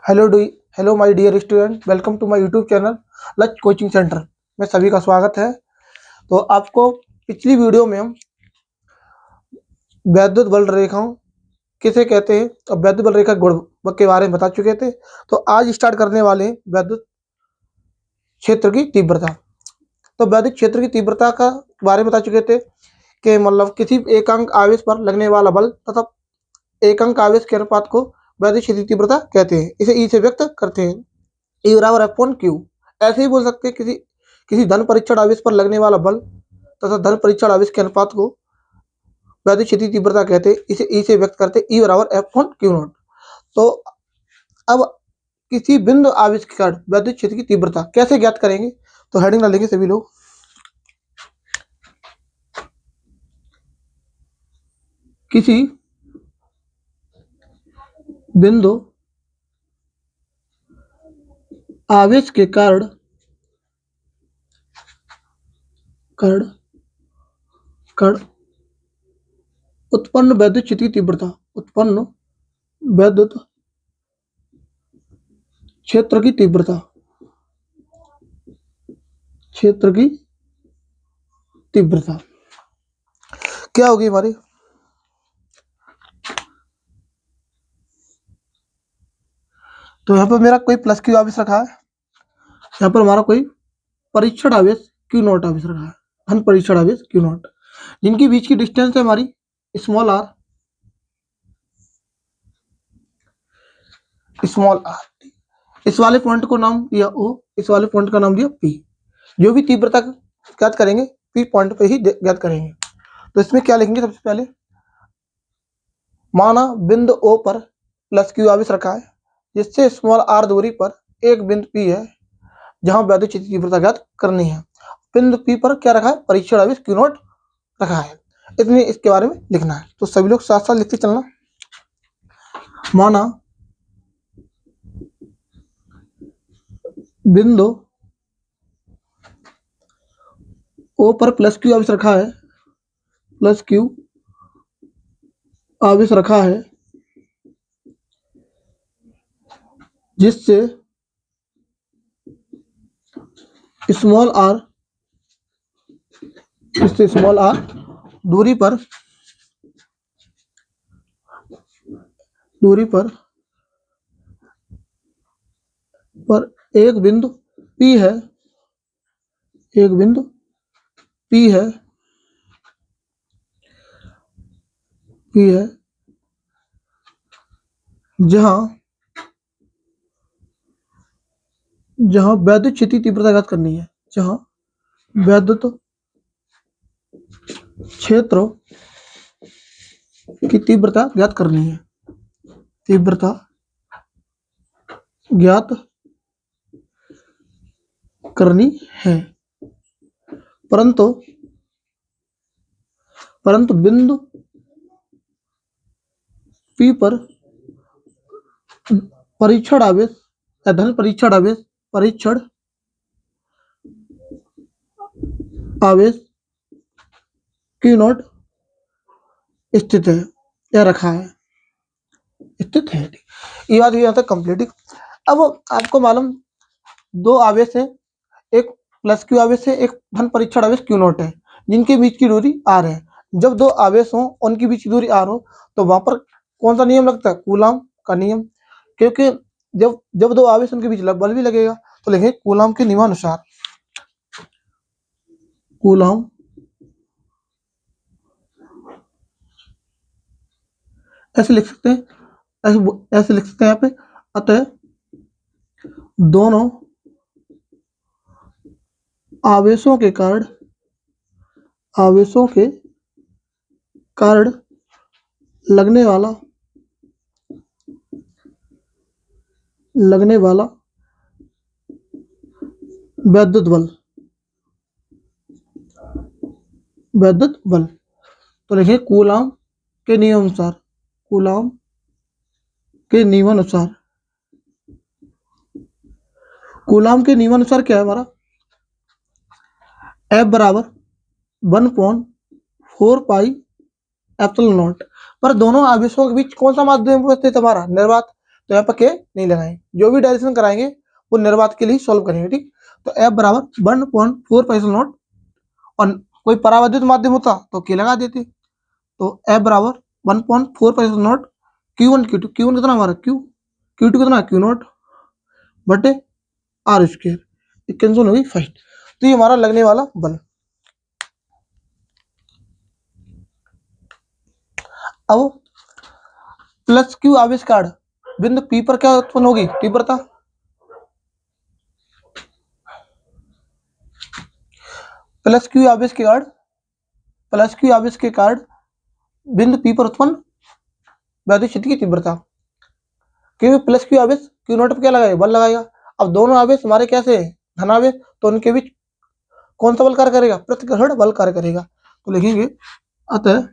Hello do hello my dear student, welcome to my YouTube channel Lakshya coaching centre में सभी का स्वागत है। तो आपको पिछली वीडियो में हम वैद्युत बल रेखाओं किसे कहते हैं और वैद्युत बल रेखा गुण के बारे में बता चुके थे। तो आज स्टार्ट करने वाले हैं वैद्युत क्षेत्र की तीव्रता। तो वैद्युत क्षेत्र की तीव्रता का बारे में बता चुके थे कि मतलब किसी एकांक आवेश पर लगने वाला बल तथा एकांक आवेश के अनुपात को वैद्युत क्षेत्र की तीव्रता कहते हैं। इसे ई से व्यक्त करते हैं, ई बराबर एफ अपॉन क्यू। ऐसे ही बोल सकते हैं किसी किसी धन परीक्षण आवेश पर लगने वाला बल तथा धन परीक्षण आवेश के अनुपात को वैद्युत क्षेत्र की तीव्रता कहते हैं। इसे ई से व्यक्त करते हैं, ई बराबर एफ अपॉन क्यू नॉट। तो अब किसी बिंदु आवेश के कारण वैद्युत क्षेत्र की तीव्रता कैसे ज्ञात करेंगे, तो हेडिंग डालेंगे सभी लोग। किसी बिंदु आवेश के कारण उत्पन्न वैद्युत क्षेत्र की तीव्रता, उत्पन्न वैद्युत क्षेत्र की तीव्रता, क्षेत्र की तीव्रता क्या होगी हमारी। तो यहाँ पर मेरा कोई प्लस क्यू आवेश रखा है, यहाँ पर हमारा कोई परीक्षण आवेश क्यू नॉट आवेश रखा है, धन परीक्षण आवेश क्यू नॉट, जिनके बीच की डिस्टेंस है हमारी स्मॉल आर, स्मॉल आर। इस वाले पॉइंट को नाम दिया ओ, इस वाले पॉइंट का नाम दिया पी। जो भी तीव्रता ज्ञात करेंगे पी पॉइंट पे ही ज्ञात करेंगे। तो इसमें क्या लिखेंगे, सबसे पहले माना बिंदु ओ पर प्लस क्यू आवेश रखा है, जिससे स्मॉल आर दूरी पर एक बिंदु पी है जहां वैद्युत क्षेत्र की तीव्रता ज्ञात करनी है। बिंदु पी पर क्या रखा है, परीक्षण आवेश क्यू नॉट रखा है। इतनी इसके बारे में लिखना है। तो सभी लोग साथ साथ लिखते चलना। माना बिंदु ओ पर प्लस क्यू आवेश रखा है, प्लस क्यू आवेश रखा है, जिससे स्मॉल आर दूरी पर एक बिंदु पी है, एक बिंदु पी है, जहां वैद्युत क्षेत्र की तीव्रता ज्ञात करनी है, जहां वैद्युत क्षेत्र की तीव्रता ज्ञात करनी है, तीव्रता ज्ञात करनी है। परंतु बिंदु पी पर परीक्षण आवेश या धन परीक्षण आवेश क्यू नॉट स्थित है या रखा है, स्थित है। ये बात यहाँ तक कंप्लीट। अब आपको मालूम दो आवेश है, एक प्लस क्यू आवेश है, एक धन परीक्षण आवेश क्यू नॉट है, जिनके बीच की दूरी आर है। जब दो आवेश हो उनके बीच की दूरी आर हो तो वहां पर कौन सा नियम लगता है, कूलाम का नियम। क्योंकि जब दो आवेश उनके बीच बल भी लगेगा, तो लिखेंगे कूलाम के नियमानुसार, कूलाम ऐसे लिख सकते हैं, ऐसे लिख सकते हैं यहाँ पे। अतः दोनों आवेशों के कारण लगने वाला वैद्युत बल, तो लिखिए कूलाम के नियमानुसार, कूलाम के नियमानुसार। कूलाम के नियमानुसार क्या है हमारा, F बराबर 1/4 पाई एप्सिलॉन नॉट। पर दोनों आवेशों के बीच कौन सा माध्यम उपस्थित है, हमारा निर्वात। तो यहाँ पर के नहीं लगाएं, जो भी डायरेक्शन कराएंगे वो निर्वात के लिए सॉल्व करेंगे। ठीक, तो F बराबर 1.4 पैसा नोट, और कोई परावैद्युत माध्यम होता तो के लगा देते। तो F बराबर 1.4 पैसा नोट Q1 Q2, Q1 कितना हमारा Q, Q2 कितना Q नोट बटे R स्क्वायर, कैंसिल होगी फर्स्ट। तो ये हमारा लगने वाला बल। अब प्लस क्यू आवेश कार्ड बिंदु P पर क्या उत्पन्न होगी तीव्रता, प्लस क्यू आवेश के कार्ड, प्लस क्यू आवेश के कार्ड बिंदु P पर उत्पन्न वैद्युत क्षेत्र की तीव्रता, क्योंकि प्लस क्यू आवेश क्यू नोट पर क्या लगाएगा बल लगाएगा। अब दोनों आवेश हमारे कैसे धनावेश, तो उनके बीच कौन सा बल कार्य करेगा, प्रतिग्रहण बल कार्य करेगा। तो लिखेंगे अतः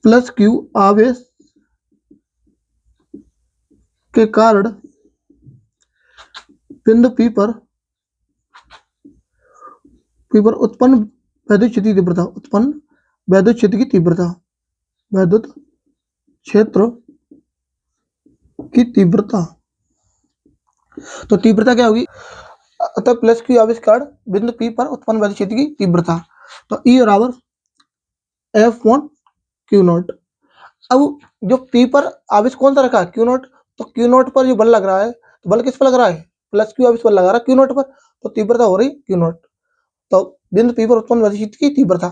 प्लस क्यू आवेश के कारण बिंदु P पर उत्पन्न वैद्युत क्षेत्र की तीव्रता, उत्पन्न वैद्युत क्षेत्र की तीव्रता, वैद्युत क्षेत्र की तीव्रता। तो तीव्रता क्या होगी, अतः प्लस क्यू आवेश कारण बिंदु P पर उत्पन्न वैद्युत क्षेत्र की तीव्रता। तो E बराबर F1 Q नोट। अब जो P पर आवेश कौन सा रखा है Q नोट, तो Q नोट पर जो बल लग रहा है, तो बल किस पर लग रहा है, प्लस क्यू आवेश पर लगा रहा है Q नोट पर, तो तीव्रता हो रही Q नोट। तो बिंदु P पर उत्पन्न वैद्युत क्षेत्र की तीव्रता,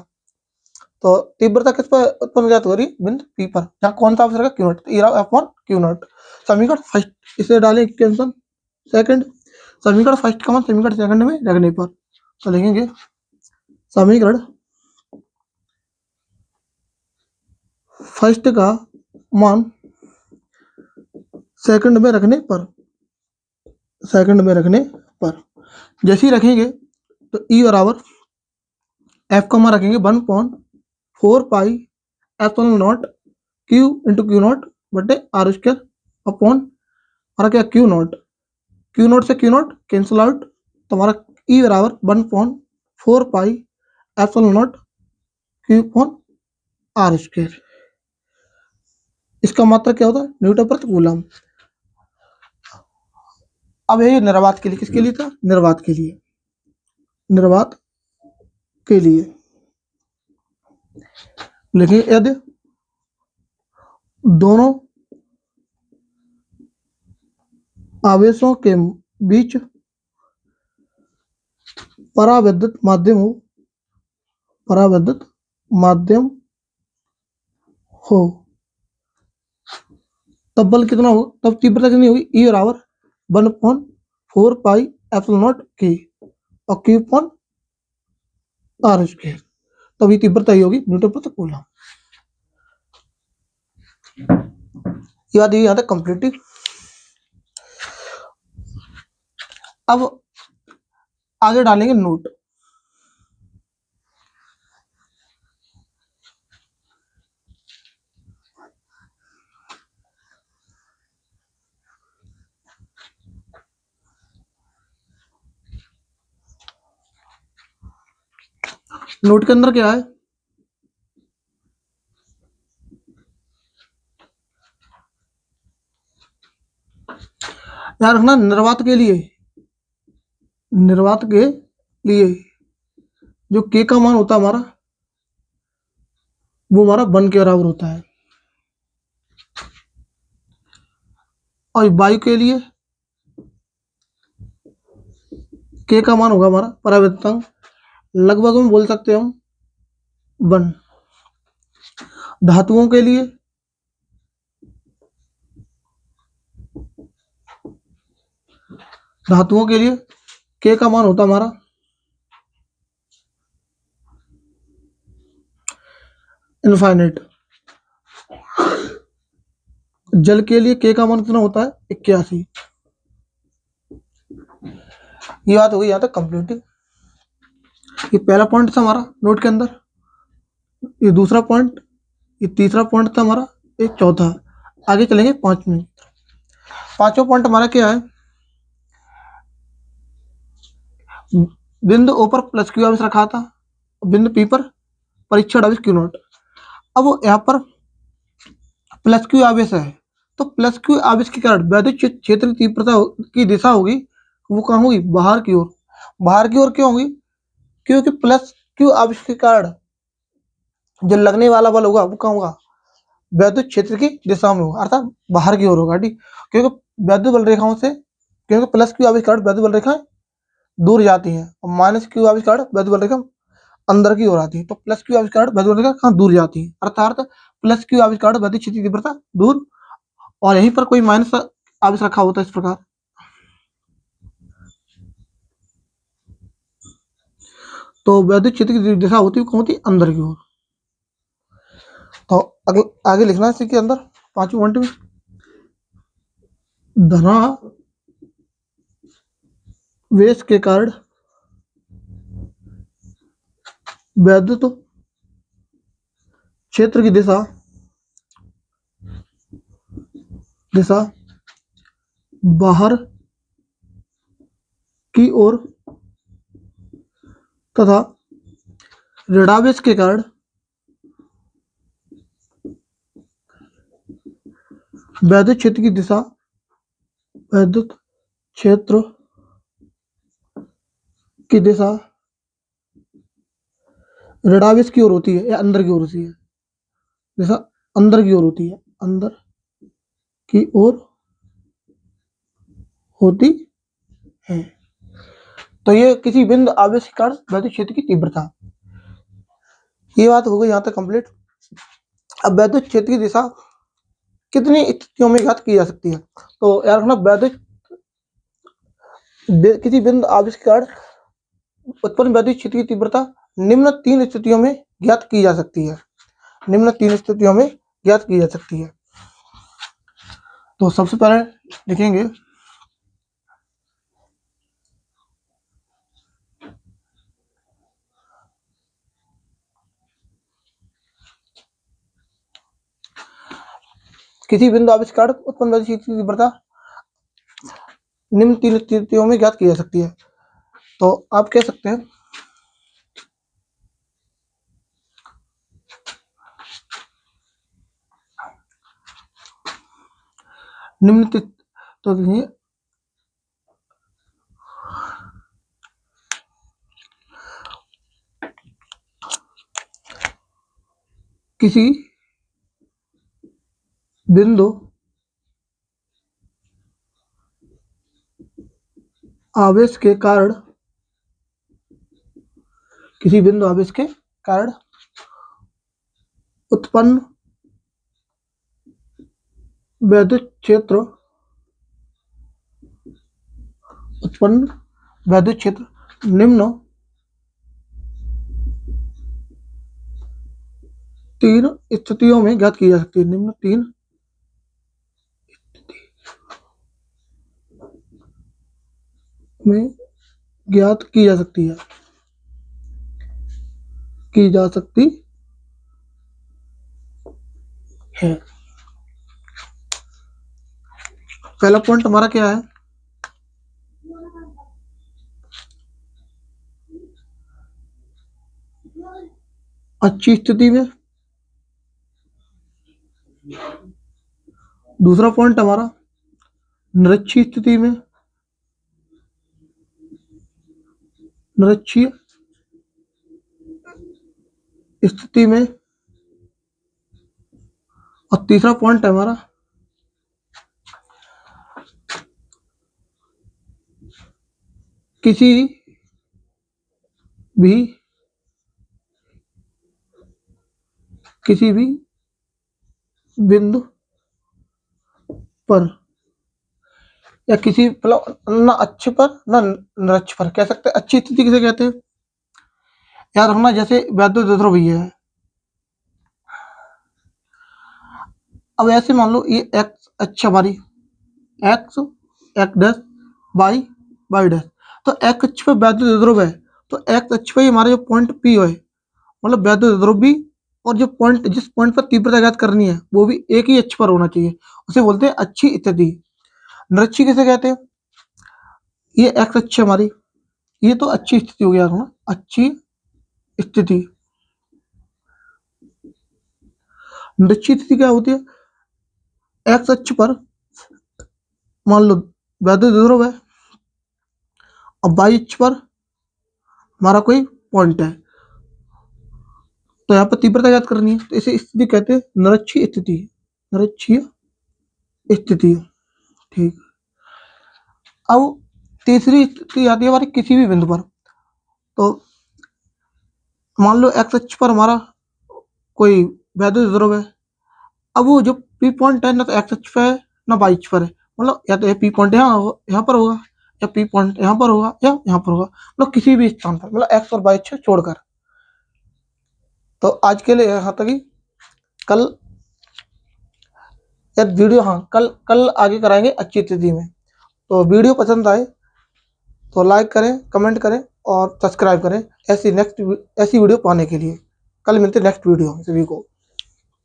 तो तीव्रता किस पर उत्पन्न ज्ञात हो रही बिंदु P पर, जहाँ कौन सा आवेश रखा Q नोट, तो F1 Q नोट। समीकरण फर्स्ट इसे डालें इक्वेशन सेकंड, समीकरण फर्स्ट का मान समीकरण सेकंड में रखने पर, तो लिखेंगे समीकरण फर्स्ट का मान सेकंड में रखने पर, सेकंड में रखने पर जैसे ही रखेंगे तो E बराबर F का मान रखेंगे 1.4 pi epsilon not Q into Q not बटे R स्क्वायर अपॉन हमारा क्या Q नॉट से Q नॉट कैंसिल आउट, तो हमारा E बराबर 1.4 pi epsilon not Q upon R square. इसका मात्रा क्या होता है न्यूटन प्रति कूलम। अब ये निर्वात के लिए, किसके लिए था, निर्वात के लिए, निर्वात के लिए लिखिए यदि दोनों आवेशों के बीच परावैद्युत माध्यम हो, परावैद्युत माध्यम हो, तब बल कितना हो, तब तीव्रता कितनी होगी, E बराबर 1.4 पाई एप्सिलॉन नॉट K और Q अपॉन R स्क्वायर, तभी तीव्रता ही होगी न्यूटन प्रति कूलम। ये बात यहाँ तक कंप्लीट। अब आगे डालेंगे नोट। नोट के अंदर क्या है, याद रखना निर्वात के लिए, निर्वात के लिए जो K का मान होता है हमारा, वो हमारा 1 के बराबर होता है, और वायु के लिए K का मान होगा हमारा परावैद्युतांक, लगभग हम बोल सकते हैं हम 1। धातुओं के लिए K का मान होता हमारा इनफाइनाइट। जल के लिए K का मान कितना होता है 81। ये बात हो गई यहाँ तक कंप्लीट। ये पहला पॉइंट था हमारा नोट के अंदर, ये दूसरा पॉइंट, ये तीसरा पॉइंट था हमारा, ये चौथा। आगे चलेंगे पांचवें। पांचवा पॉइंट हमारा क्या है, बिंदु O पर प्लस क्यू आवेश रखा था, बिंदु P पर परीक्षण आवेश क्यू नॉट। अब वो यहाँ पर प्लस क्यू आवेश है, तो प्लस क्यू आवेश के कारण वैद्युत क्षेत्र की तीव्रता की दिशा होगी, वो कहाँ होगी, बाहर की ओर। बाहर की ओर क्यों होगी, क्योंकि प्लस क्यू आवेश के कारण जो लगने वाला बल होगा वो कहाँ होगा, वैद्युत क्षेत्र की दिशा में होगा, अर्थात बाहर की ओर होगा। ठीक, क्योंकि वैद्युत बल रेखाओं से, क्योंकि प्लस क्यू आवेश के कारण वैद्युत बल रेखाएं दूर जाती हैं और माइनस क्यू आवेश के कारण वैद्युत बल रेखा अंदर की ओर आती है, तो प्लस क्यू आवेश के कारण वैद्युत बल रेखा कहाँ दूर जाती है, अर्थात प्लस क्यू आवेश के कारण वैद्युत क्षेत्र की तीव्रता दूर, और यहीं पर कोई माइनस आवेश रखा होता है इस प्रकार। तो वैद्युत क्षेत्र की दिशा होती है कौन होती है, अंदर की ओर। तो आगे लिखना है इसी के अंदर 5वें पॉइंट में, धनावेश के कारण वैद्युत क्षेत्र की दिशा बाहर की ओर तथा ऋणावेश के कारण वैद्युत क्षेत्र की दिशा ऋणावेश की ओर होती है या अंदर की ओर होती है, दिशा अंदर की ओर होती है, अंदर की ओर होती है। तो ये किसी बिंदु आवेश के कारण वैद्युत क्षेत्र की तीव्रता, ये बात हो गई यहाँ तक कंप्लीट। अब वैद्युत क्षेत्र की दिशा कितनी स्थितियों में ज्ञात की जा सकती है, तो याद रखना किसी बिंदु आवेश के कारण उत्पन्न वैद्युत क्षेत्र की तीव्रता निम्न 3 स्थितियों में ज्ञात की जा सकती है, निम्न 3 स्थितियों में ज्ञात की जा सकती है। तो सबसे पहले लिखेंगे किसी बिंदु आवेश के कारण उत्पन्न वैद्युत क्षेत्र की तीव्रता निम्न 3 स्थितियों में ज्ञात की जा सकती है। तो आप कह सकते हैं निम्न, तो किसी बिंदु आवेश के कारण उत्पन्न वैद्युत क्षेत्र निम्न 3 स्थितियों में ज्ञात की जा सकती है, निम्न 3 में ज्ञात की जा सकती है। पहला पॉइंट हमारा क्या है, अच्छी स्थिति में। दूसरा पॉइंट हमारा निरक्षीय स्थिति में, निरक्षीय स्थिति में। और तीसरा पॉइंट है हमारा किसी भी बिंदु पर या किसी न अक्ष पर न निरक्ष पर, कह सकते हैं अच्छी स्थिति किसे कहते हैं, याद रखना जैसे वैद्युत द्विध्रुव है। अब ऐसे मान लो ये एक्स अक्ष हमारी, एक्स डैश वाई डैश, तो एक्स अक्ष पे वैद्युत द्विध्रुव है, तो एक्स अक्ष पे हमारा जो पॉइंट पी है, मतलब वैद्युत द्विध्रुव भी, और जो पॉइंट जिस पॉइंट पर तीव्रता ज्ञात करनी है वो भी एक ही अक्ष पर होना चाहिए, उसे बोलते हैं अच्छी स्थिति। निरक्षीय किसे कहते हैं, ये एक्स अक्ष हमारी, ये तो अच्छी स्थिति हो गया ना, अच्छी स्थिति। निश्चित स्थिति क्या होती है? एक्स अक्ष पर मान लो वैद्युत ध्रुव है और वाई अक्ष पर हमारा कोई पॉइंट है, तो यहाँ पर तीव्रता ज्ञात करनी है, तो इसे स्थिति कहते हैं निरक्षीय स्थिति। निरक्षीय स्थिति, ठीक। अब तीसरी स्थिति आती है हमारी किसी भी बिंदु पर। तो मान लो एक्स अक्ष पर हमारा कोई वैद्युत ध्रुव है। अब वो जो पी पॉइंट है ना तो एक्स अक्ष पे है ना वाई अक्ष पर है, मतलब या तो ये पी पॉइंट यहाँ पर होगा, या पी पॉइंट यहाँ पर होगा, या यहाँ पर होगा, मतलब किसी भी स्थान पर, मतलब एक्स और वाई अक्ष छोड़कर। तो आज के लिए यहाँ तक ही। कल यार वीडियो, हाँ कल कल आगे कराएंगे अच्छी स्थिति में। तो वीडियो पसंद आए तो लाइक करें, कमेंट करें और सब्सक्राइब करें ऐसी वीडियो पाने के लिए। कल मिलते नेक्स्ट वीडियो में सभी को।